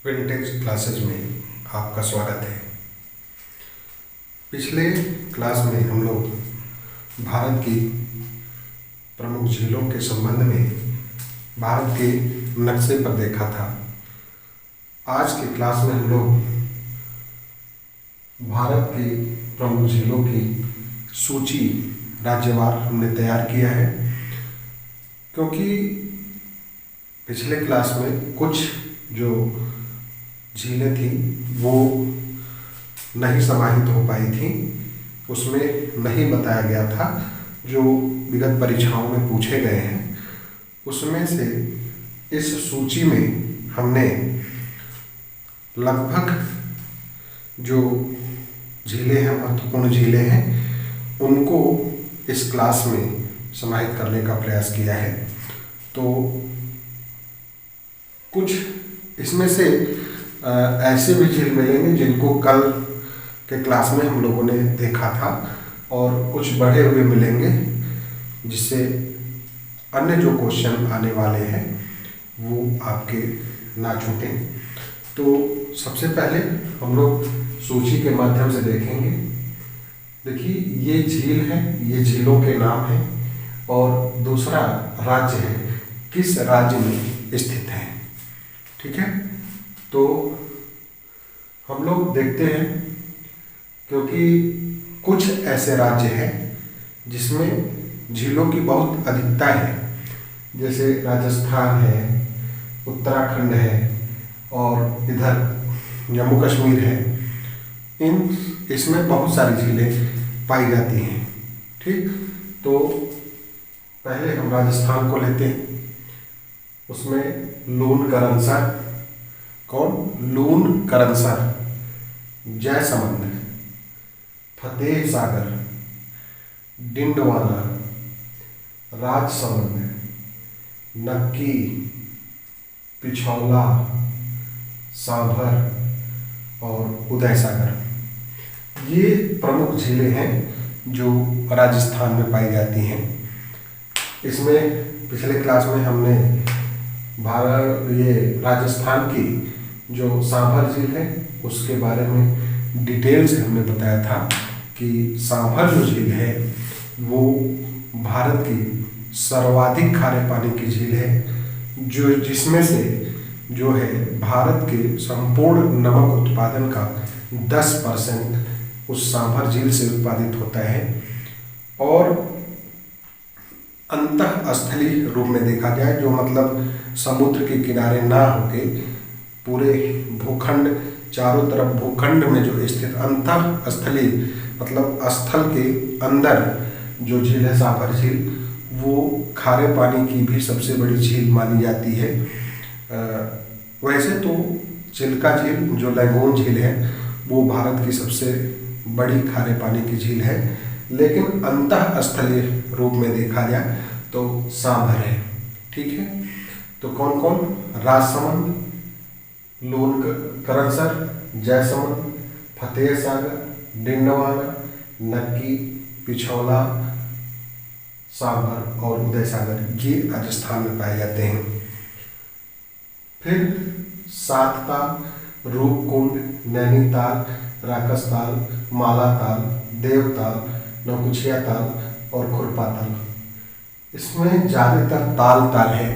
Vintage classes में आपका स्वागत है। पिछले क्लास में हम लोग भारत की प्रमुख झीलों के संबंध में भारत के नक्शे पर देखा था। आज के क्लास में हम लोग भारत की प्रमुख झीलों की सूची राज्यवार हमने तैयार किया है, क्योंकि पिछले क्लास में कुछ जो झीलें थी वो नहीं समाहित हो पाई थी, उसमें नहीं बताया गया था जो विगत परीक्षाओं में पूछे गए हैं। उसमें से इस सूची में हमने लगभग जो झीलें हैं, महत्वपूर्ण झीलें हैं, उनको इस क्लास में समाहित करने का प्रयास किया है। तो कुछ इसमें से ऐसे भी झील मिलेंगे जिनको कल के क्लास में हम लोगों ने देखा था, और कुछ बढ़े हुए मिलेंगे जिससे अन्य जो क्वेश्चन आने वाले हैं वो आपके ना छूटें। तो सबसे पहले हम लोग सूची के माध्यम से देखेंगे। देखिए, ये झील है, ये झीलों के नाम हैं, और दूसरा राज्य है, किस राज्य में स्थित है। ठीक है, तो हम लोग देखते हैं, क्योंकि कुछ ऐसे राज्य हैं जिसमें झीलों की बहुत अधिकता है, जैसे राजस्थान है, उत्तराखंड है, और इधर जम्मू कश्मीर है। इसमें बहुत सारी झीलें पाई जाती हैं। ठीक, तो पहले हम राजस्थान को लेते हैं। उसमें लून करनसर, लून करनसर, जयसमंद, फतेह सागर, डिंडवाना, राजसमंद, नक्की, पिछौला, सांभर और उदय सागर, ये प्रमुख झीलें हैं जो राजस्थान में पाई जाती हैं। इसमें पिछले क्लास में हमने राजस्थान की जो सांभर झील है उसके बारे में डिटेल से हमने बताया था कि सांभर जो झील है वो भारत की सर्वाधिक खारे पानी की झील है, जो जिसमें से जो है भारत के संपूर्ण नमक उत्पादन का 10% उस सांभर झील से उत्पादित होता है। और अंतःस्थलीय रूप में देखा जाए, जो मतलब समुद्र के किनारे ना होके पूरे भूखंड, चारों तरफ भूखंड में जो स्थित अंतःस्थलीय मतलब स्थल के अंदर जो झील है सांभर झील, वो खारे पानी की भी सबसे बड़ी झील मानी जाती है। वैसे तो चिल्का झील जो लैगून झील है वो भारत की सबसे बड़ी खारे पानी की झील है, लेकिन अंतःस्थलीय रूप में देखा जाए तो सांभर है। ठीक है, तो कौन कौन? राजसमंद, लून करनसर, जयसमंद, फतेह सागर, डिंडवाना, नक्की, पिछौला, सांभर और उदय सागर, ये राजस्थान में पाए जाते हैं। फिर सातताल, रूपकुंड, नैनीताल, राकसताल, मालाताल, देवताल, नौकुचिया ताल और खुरपा ताल। इसमें ज़्यादातर ताल है,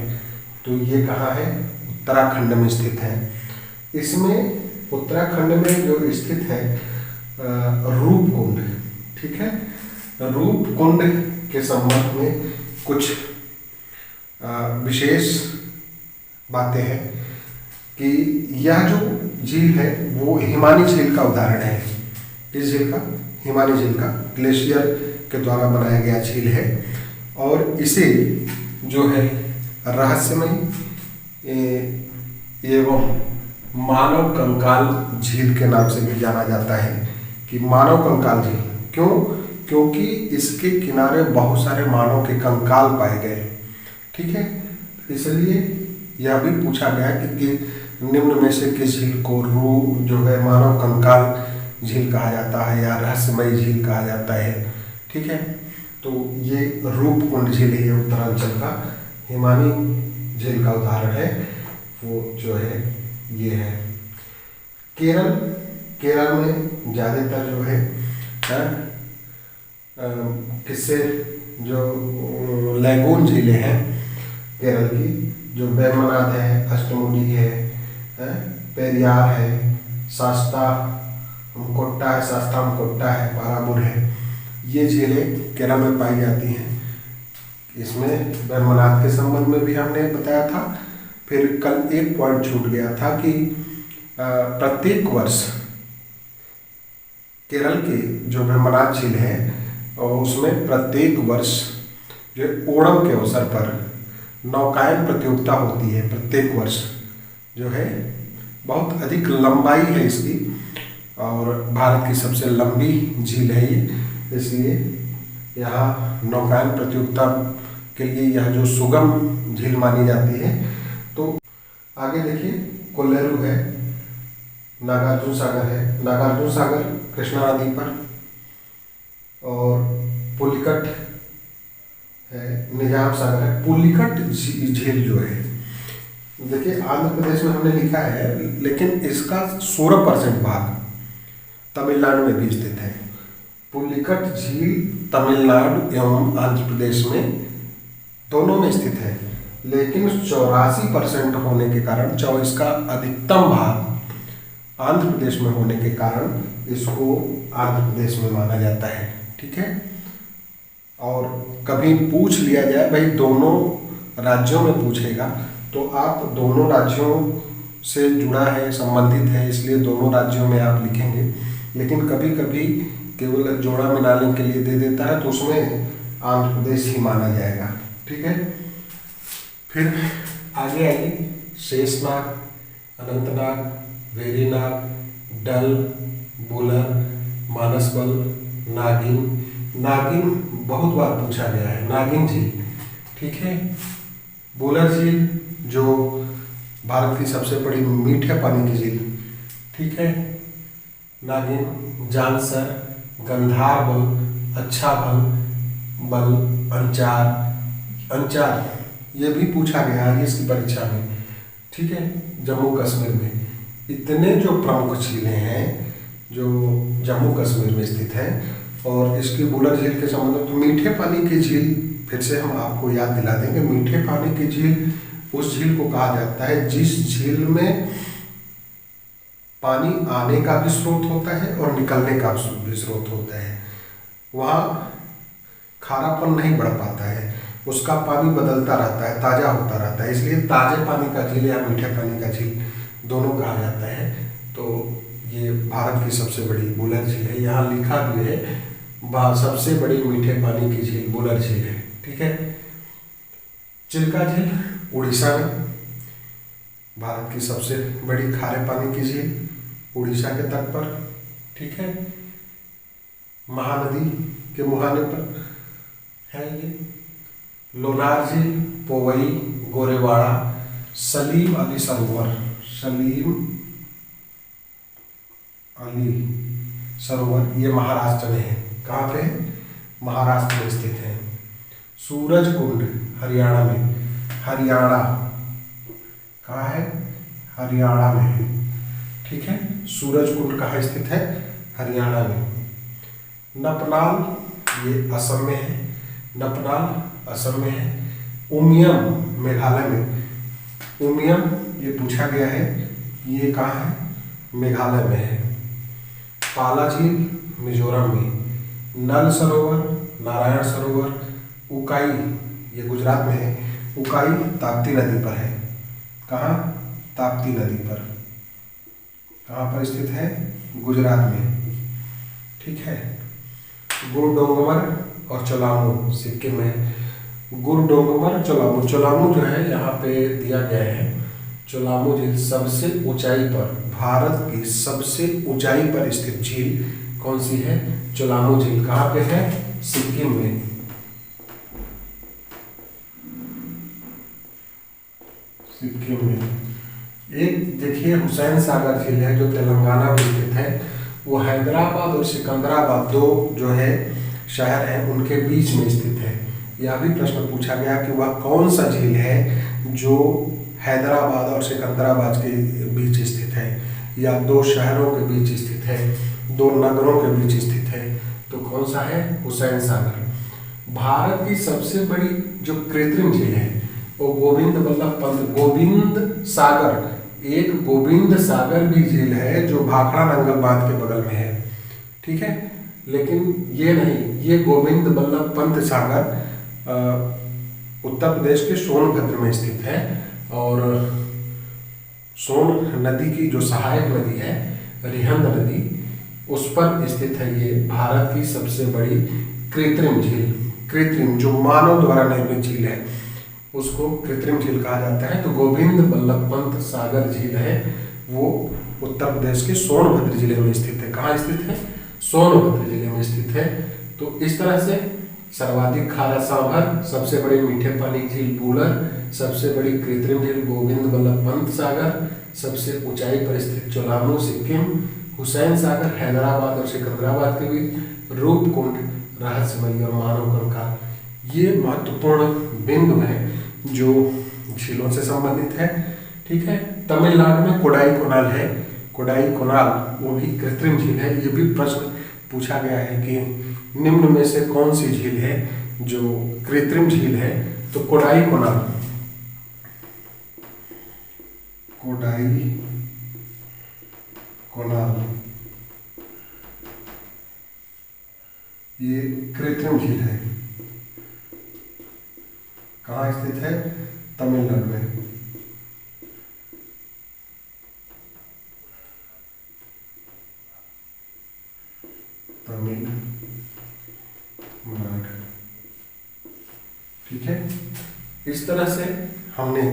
तो ये कहाँ है? उत्तराखंड में स्थित है। इसमें उत्तराखंड में जो स्थित है रूपकुंड, ठीक है, रूपकुंड के संबंध में कुछ विशेष बातें हैं कि यह जो झील है वो हिमानी झील का उदाहरण है। किस झील का? हिमानी झील का, ग्लेशियर के द्वारा बनाया गया झील है, और इसे जो है रहस्यमयी एवं मानव कंकाल झील के नाम से भी जाना जाता है। कि मानव कंकाल झील क्यों? क्योंकि इसके किनारे बहुत सारे मानव के कंकाल पाए गए। ठीक है, इसलिए यह भी पूछा गया कि निम्न में से किस झील को जो है मानव कंकाल झील कहा जाता है या रहस्यमयी झील कहा जाता है। ठीक है, तो ये रूपकुंड झील है उत्तरांचल का, हिमानी झील का उदाहरण है वो जो है ये है। केरल, केरल में ज़्यादातर जो है किससे जो लैगून झीलें हैं केरल की, जो वेम्बनाड है, अष्टमुडी है, पेरियार है, शास्तामकोट्टा है, शास्तामकोट्टा है, पाराबुर है, ये झीलें केरल में पाई जाती हैं। इसमें वेम्बनाड के संबंध में भी हमने बताया था। फिर कल एक पॉइंट छूट गया था कि प्रत्येक वर्ष केरल की जो वेम्बनाड झील है और उसमें प्रत्येक वर्ष जो ओणम के अवसर पर नौकायन प्रतियोगिता होती है। प्रत्येक वर्ष जो है बहुत अधिक लंबाई है इसकी और भारत की सबसे लंबी झील है ये, इसलिए यहाँ नौकायन प्रतियोगिता के लिए यह जो सुगम झील मानी जाती है। तो आगे देखिए, कोल्लेरू है, नागार्जुन सागर है, नागार्जुन सागर कृष्णा नदी पर, और पुलिकट है, निजाम सागर है। पुलिकट झील जो है, देखिए आंध्र प्रदेश में हमने लिखा है, लेकिन इसका 16% भाग तमिलनाडु में भी स्थित है। पुलिकट झील तमिलनाडु एवं आंध्र प्रदेश में दोनों में स्थित है, लेकिन 84% होने के कारण, 24 का अधिकतम भाग आंध्र प्रदेश में होने के कारण इसको आंध्र प्रदेश में माना जाता है। ठीक है। और कभी पूछ लिया जाए, भाई दोनों राज्यों में पूछेगा तो आप दोनों राज्यों से जुड़ा है, संबंधित है, इसलिए दोनों राज्यों में आप लिखेंगे। लेकिन कभी कभी केवल जोड़ा मिलाने के लिए दे देता है तो उसमें आंध्र प्रदेश ही माना जाएगा। ठीक है। फिर आगे आइए, शेषनाग, अनंतनाग, वेरीनाग, डल, बुलर, मानसबल, नागिन। नागिन बहुत बार पूछा गया है, नागिन झील। ठीक है। बुलर झील जो भारत की सबसे बड़ी मीठे पानी की झील। ठीक है। नागिन, जानसर, गंधार बल, अच्छा बल, अंचार। अंचार ये भी पूछा गया है इसकी परीक्षा में। ठीक है। जम्मू कश्मीर में इतने जो प्रमुख झीलें हैं जो जम्मू कश्मीर में स्थित हैं, और इसकी बुलर झील के संबंध में, तो मीठे पानी की झील फिर से हम आपको याद दिला देंगे। मीठे पानी की झील उस झील को कहा जाता है जिस झील में पानी आने का भी स्रोत होता है और निकलने का भी स्रोत होता है। वहाँ खारापन नहीं बढ़ पाता है, उसका पानी बदलता रहता है, ताज़ा होता रहता है, इसलिए ताज़े पानी का झील या मीठे पानी का झील दोनों कहा जाता है। तो ये भारत की सबसे बड़ी बुलर झील है। यहाँ लिखा भी है सबसे बड़ी मीठे पानी की झील बुलर झील है। ठीक है। चिल्का झील उड़ीसा में, भारत की सबसे बड़ी खारे पानी की झील, उड़ीसा के तट पर। ठीक है। महानदी के मुहाने पर है ये। लोनार झील, पोवई, गोरेवाड़ा, सलीम अली सरोवर। सलीम अली सरोवर ये महाराष्ट्र में है। कहाँ पे? महाराष्ट्र में स्थित है। सूरज कुंड हरियाणा में। हरियाणा कहाँ है? हरियाणा में है। ठीक है। सूरज कुंड कहाँ स्थित है? हरियाणा में। नपनाल ये असम में है। नपनाल असम में है। उमियम मेघालय में। उमियम ये पूछा गया है, ये कहाँ है? मेघालय में है। पाला झील मिजोरम में। नल सरोवर, नारायण सरोवर, उकाई ये गुजरात में है। उकाई ताप्ती नदी पर है। कहाँ? ताप्ती नदी पर। कहाँ पर स्थित है? गुजरात में। ठीक है। गुरडोंगमर और चोलामू सिक्किम में। गुरडोंगमर, चोलामू। चोलामू जो है यहाँ पे दिया गया है। चोलामू झील सबसे ऊंचाई पर, भारत की सबसे ऊंचाई पर स्थित झील कौन सी है? चोलामू झील। कहाँ पे है? सिक्किम में। सिक्किम में। एक देखिए हुसैन सागर झील है जो तेलंगाना में स्थित है। वो हैदराबाद और सिकंदराबाद दो जो है शहर हैं उनके बीच में स्थित है। यह भी प्रश्न पूछा गया कि वह कौन सा झील है जो हैदराबाद और सिकंदराबाद के बीच स्थित है, या दो शहरों के बीच स्थित है, दो नगरों के बीच स्थित है, तो कौन सा है? हुसैन सागर। भारत की सबसे बड़ी जो कृत्रिम झील है वो गोविंद वल्लभ पंत गोविंद सागर, एक गोविंद सागर भी झील है जो भाखड़ा नंगल बांध के बगल में है, ठीक है। लेकिन ये नहीं, ये गोविंद वल्लभ पंत सागर उत्तर प्रदेश के सोनभद्र में स्थित है, और सोन नदी की जो सहायक नदी है रिहंद नदी, उस पर स्थित है ये भारत की सबसे बड़ी कृत्रिम झील। कृत्रिम जो मानव द्वारा निर्मित झील है उसको कृत्रिम झील कहा जाता है। तो गोविंद वल्लभ पंत सागर झील है वो उत्तर प्रदेश के सोनभद्र जिले में स्थित है। कहाँ स्थित है? सोनभद्र जिले में स्थित है। तो इस तरह से सर्वाधिक खारा सांभर, सबसे बड़ी मीठे पानी की झील बूलर, सबसे बड़ी कृत्रिम झील गोविंद वल्लभ पंत सागर, सबसे ऊंचाई पर स्थित चोलामू सिक्किम, हुसैन सागर हैदराबाद और सिकंदराबाद के बीच, रूपकुंड रहस्यमयी और मानव कंकाल। ये महत्वपूर्ण बिंदु हैं जो झीलों से संबंधित है, ठीक है। तमिलनाडु में कोडाईकनाल है, कोडाईकनाल वो भी कृत्रिम झील है। ये भी प्रश्न पूछा गया है कि निम्न में से कौन सी झील है जो कृत्रिम झील है? तो कोडाईकनाल, ये कृत्रिम झील है। कहाँ स्थित है? तमिलनाडु में। तमिलनाडु, ठीक है। इस तरह से हमने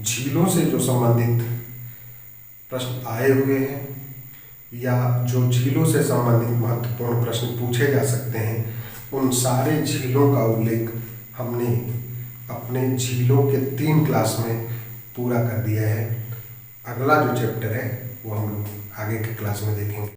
झीलों से जो संबंधित प्रश्न आए हुए हैं या जो झीलों से संबंधित महत्वपूर्ण प्रश्न पूछे जा सकते हैं, उन सारे झीलों का उल्लेख हमने अपने झीलों के 3 क्लास में पूरा कर दिया है। अगला जो चैप्टर है वो हम लोग आगे के क्लास में देखेंगे।